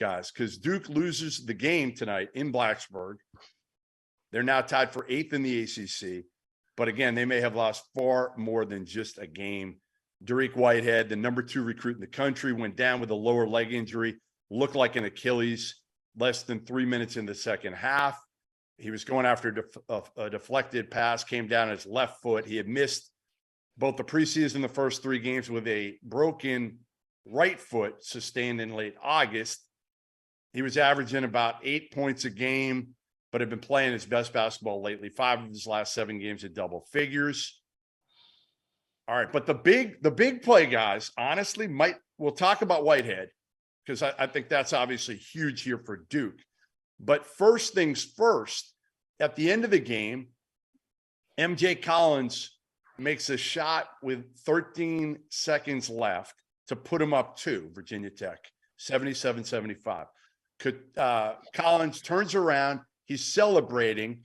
guys, because Duke loses the game tonight in Blacksburg. They're now tied for 8th in the ACC. But again, they may have lost far more than just a game. Dariq Whitehead, the number 2 recruit in the country, went down with a lower leg injury, looked like an Achilles less than 3 minutes in the second half. He was going after a deflected pass, came down his left foot. He had missed both the preseason, the first 3 games, with a broken right foot sustained in late August. He was averaging about 8 points a game, but had been playing his best basketball lately. 5 of his last 7 games at double figures. All right, but the big play, guys, honestly, we'll talk about Whitehead, because I think that's obviously huge here for Duke. But first things first, at the end of the game, MJ Collins makes a shot with 13 seconds left to put him up 2, Virginia Tech, 77-75. Collins turns around, he's celebrating,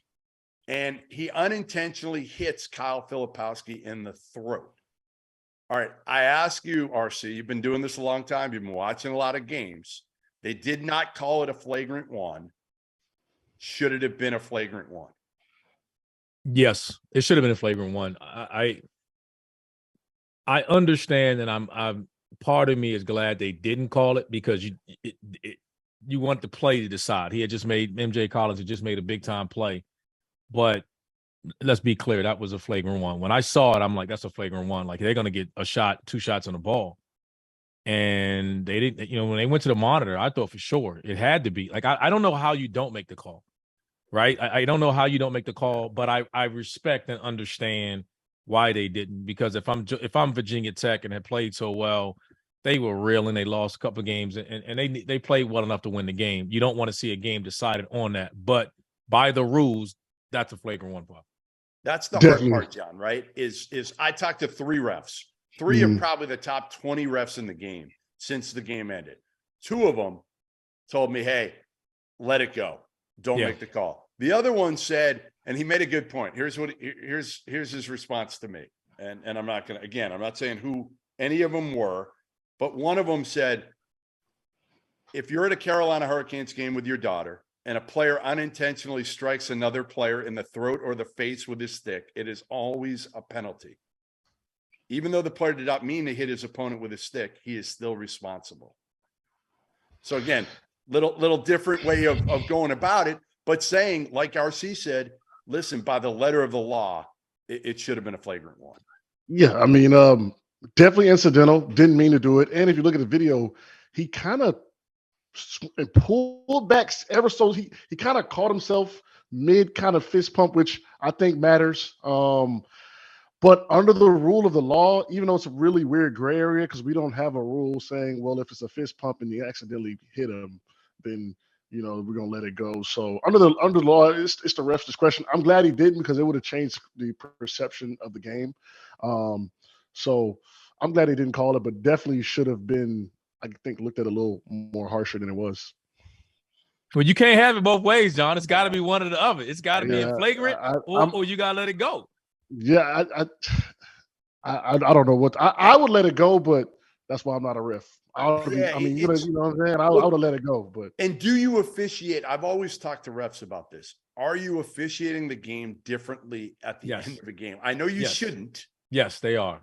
and he unintentionally hits Kyle Filipowski in the throat. All right, I ask you, RC, you've been doing this a long time. You've been watching a lot of games. They did not call it a flagrant 1. Should it have been a flagrant 1? Yes, it should have been a flagrant 1. I understand, and I'm part of me is glad they didn't call it, because you want the play to decide. MJ Collins had just made a big time play, but let's be clear, that was a flagrant 1. When I saw it, I'm like, that's a flagrant 1. Like, they're going to get a shot, 2 shots on the ball. And they didn't, when they went to the monitor, I thought for sure it had to be. Like, I don't know how you don't make the call, right? I don't know how you don't make the call, but I respect and understand why they didn't, because if I'm Virginia Tech and had played so well, they were real and they lost a couple of games, and they played well enough to win the game. You don't want to see a game decided on that, but by the rules, that's a flagrant 1 foul. That's the hard part, John, right? Is I talked to 3 refs. 3 of probably the top 20 refs in the game since the game ended. 2 of them told me, hey, let it go. Don't make the call. The other one said, and he made a good point. Here's his response to me. And I'm not saying who any of them were, but one of them said, if you're at a Carolina Hurricanes game with your daughter and a player unintentionally strikes another player in the throat or the face with his stick, it is always a penalty. Even though the player did not mean to hit his opponent with his stick, he is still responsible. So again, little different way of going about it, but saying, like RC said, listen, by the letter of the law, it should have been a flagrant 1. Yeah, I mean, definitely incidental. Didn't mean to do it. And if you look at the video, he kind of pulled back ever so. He kind of caught himself mid kind of fist pump, which I think matters. But under the rule of the law, even though it's a really weird gray area, because we don't have a rule saying, well, if it's a fist pump and you accidentally hit him, then we're gonna let it go. So under the law, it's the ref's discretion. I'm glad he didn't, because it would have changed the perception of the game. So I'm glad he didn't call it, but definitely should have been, I think, looked at a little more harsher than it was. Well, you can't have it both ways, John. It's got to be one or the other. It's got to be a flagrant, or you got to let it go. Yeah, I don't know what I would let it go, but that's why I'm not a ref. I know what I'm saying. I would have let it go. But and do you officiate? I've always talked to refs about this. Are you officiating the game differently at the end of a game? I know you shouldn't. Yes, they are.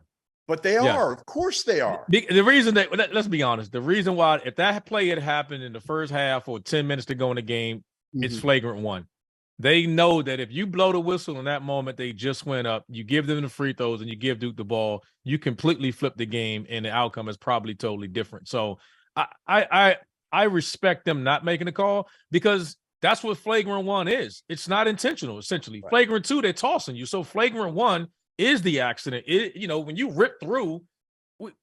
But they are. Of course they are. The reason let's be honest, the reason why, if that play had happened in the first half or 10 minutes to go in the game, it's flagrant 1. They know that if you blow the whistle in that moment, they just went up, you give them the free throws and you give Duke the ball, you completely flip the game and the outcome is probably totally different. So I respect them not making the call, because that's what flagrant 1 is. It's not intentional, essentially. Right. Flagrant 2, they're tossing you. So flagrant 1 is the accident. When you rip through,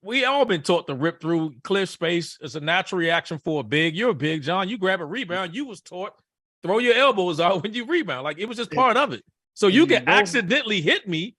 we all been taught to rip through clear space. It's a natural reaction for a big. You're a big, John. You grab a rebound. You was taught throw your elbows out when you rebound. Like, it was just part of it. So you can accidentally hit me,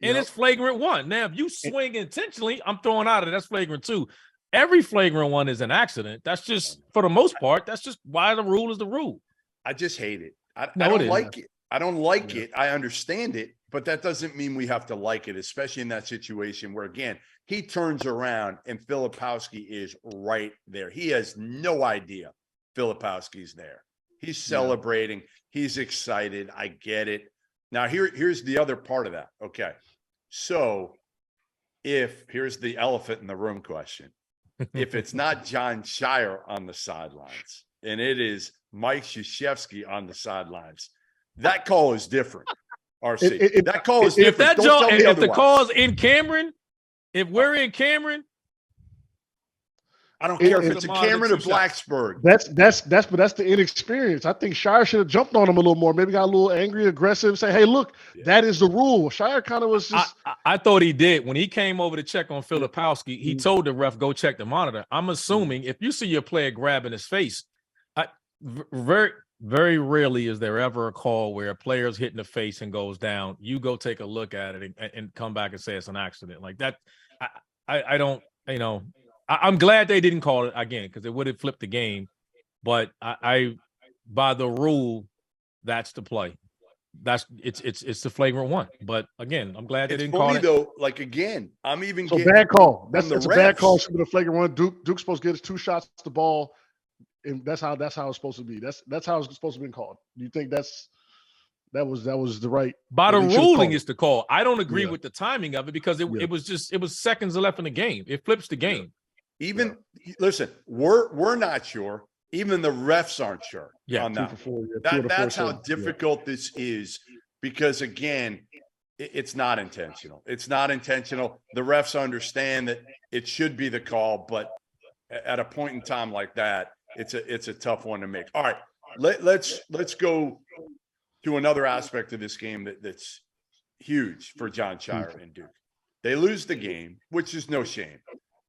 and it's flagrant 1. Now, if you swing intentionally, I'm throwing out of it. That's flagrant 2. Every flagrant 1 is an accident. That's just, for the most part, that's just why the rule is the rule. I just hate it. I don't like it. I don't like it. I understand it, but that doesn't mean we have to like it, especially in that situation where, again, he turns around and Filipowski is right there. He has no idea Filipowski's there. He's celebrating. He's excited. I get it. Now, here's the other part of that. Okay. So here's the elephant in the room question. If it's not John Shire on the sidelines and it is Mike Krzyzewski on the sidelines, that call is different. RC. That call is different. If the call's in Cameron, if we're in Cameron, I don't care if it's a Cameron or Blacksburg. That's the inexperience. I think Shire should have jumped on him a little more. Maybe got a little angry, aggressive. Say, hey, look, that is the rule. Shire kind of was just. I thought he did when he came over to check on Filipowski. He told the ref, "Go check the monitor." I'm assuming if you see your player grabbing his face, very very rarely is there ever a call where a player's hitting the face and goes down. You go take a look at it and come back and say it's an accident like that. I don't, I'm glad they didn't call it again because it would have flipped the game. But I by the rule, that's the play. It's the flagrant one. But again, I'm glad they didn't call it. Though, like again, I'm even so bad call. That's a bad call. Should be a flagrant one. Duke's supposed to get his 2 shots at the ball, and that's how it's supposed to be. That's how it's supposed to be called. Do you think that was the right? By the ruling, it's the call. I don't agree with the timing of it because it was seconds left in the game. It flips the game. Listen, we're not sure. Even the refs aren't sure on that. That's how difficult this is because, again, it's not intentional. It's not intentional. The refs understand that it should be the call, but at a point in time like that, it's a tough one to make. All right, let's go to another aspect of this game that's huge for John Shire and Duke. They lose the game, which is no shame.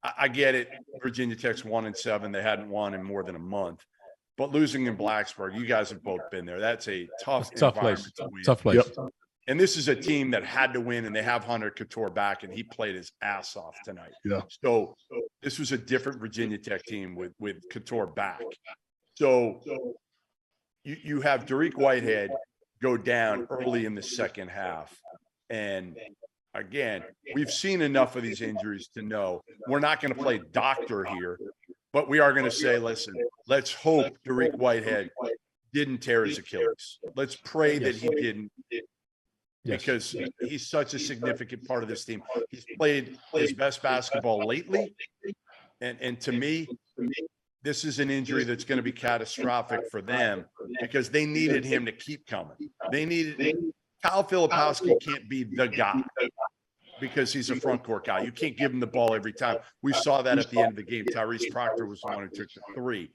I get it. Virginia Tech's 1-7. They hadn't won in more than a month. But losing in Blacksburg, you guys have both been there. That's a tough place. To win. Tough place. Yep. And this is a team that had to win, and they have Hunter Couture back, and he played his ass off tonight. Yeah. So this was a different Virginia Tech team with Couture back. So you have Dariq Whitehead go down early in the second half, and again, we've seen enough of these injuries to know we're not going to play doctor here, but we are going to say, listen, let's hope Dariq Whitehead didn't tear his Achilles. Let's pray that he didn't, because he's such a significant part of this team. He's played his best basketball lately, and to me, this is an injury that's going to be catastrophic for them because they needed him to keep coming. Kyle Filipowski can't be the guy because he's a front court guy. You can't give him the ball every time. We saw that at the end of the game. Tyrese Proctor was the one who took the 3.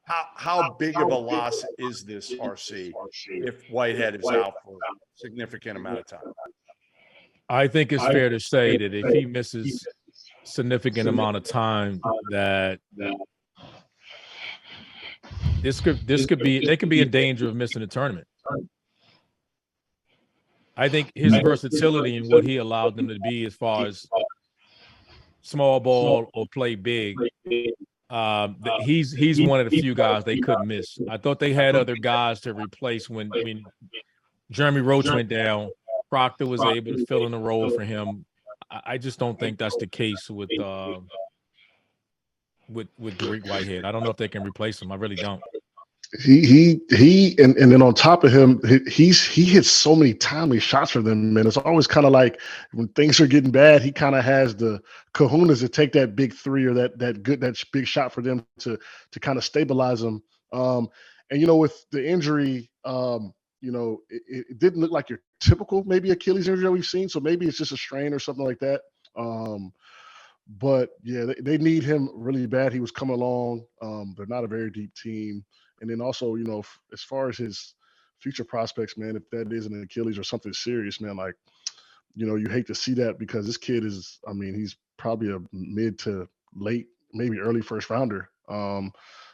How big of a loss is this, RC, if Whitehead is out for a significant amount of time? I think it's fair to say that if he misses significant amount of time, that they could be in danger of missing the tournament. I think his versatility and what he allowed them to be as far as small ball or play big, he's one of the few guys they couldn't miss. I thought they had other guys to replace when Jeremy Roach went down. Proctor was able to fill in the role for him. I just don't think that's the case with Dariq Whitehead. I don't know if they can replace him. I really don't. He and then on top of him, he hits so many timely shots for them, man. It's always kind of like when things are getting bad, he kind of has the kahunas to take that big 3 or that big shot for them to kind of stabilize them. And with the injury, it didn't look like your typical maybe Achilles injury that we've seen. So maybe it's just a strain or something like that. But yeah, they need him really bad. He was coming along. They're not a very deep team. And then also, as far as his future prospects, man, if that is an Achilles or something serious, man, like, you hate to see that because this kid is, he's probably a mid to late, maybe early first rounder.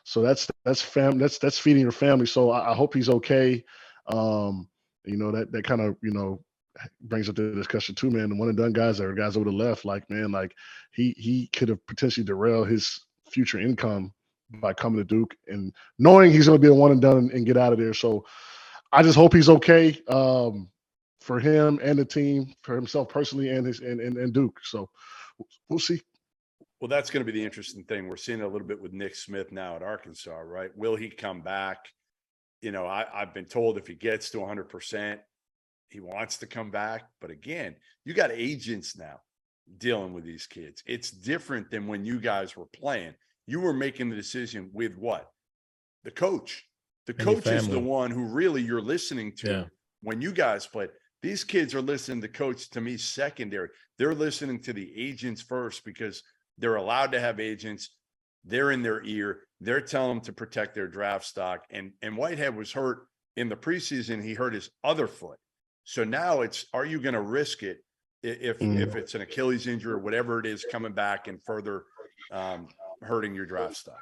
So that's feeding your family. So I hope he's okay. That kind of, brings up the discussion too, man. The one and done guys that are guys over the left, like, man, like he could have potentially derailed his future income by coming to Duke and knowing he's going to be a one and done and get out of there. So I just hope he's okay for him and the team, for himself personally and Duke. So we'll see. Well, that's going to be the interesting thing. We're seeing it a little bit with Nick Smith now at Arkansas, right? Will he come back? You know, I've been told if he gets to 100%, he wants to come back. But again, you got agents now dealing with these kids. It's different than when you guys were playing. You were making the decision with what? The coach. The And your coach is the family. one who really you're listening to Yeah. when you guys played. These kids are listening to coach, to me, secondary. They're listening to the agents first because they're allowed to have agents. They're in their ear. They're telling them to protect their draft stock. And Whitehead was hurt in the preseason. He hurt his other foot. So now it's, are you going to risk it if it's an Achilles injury or whatever it is coming back and further hurting your draft stock?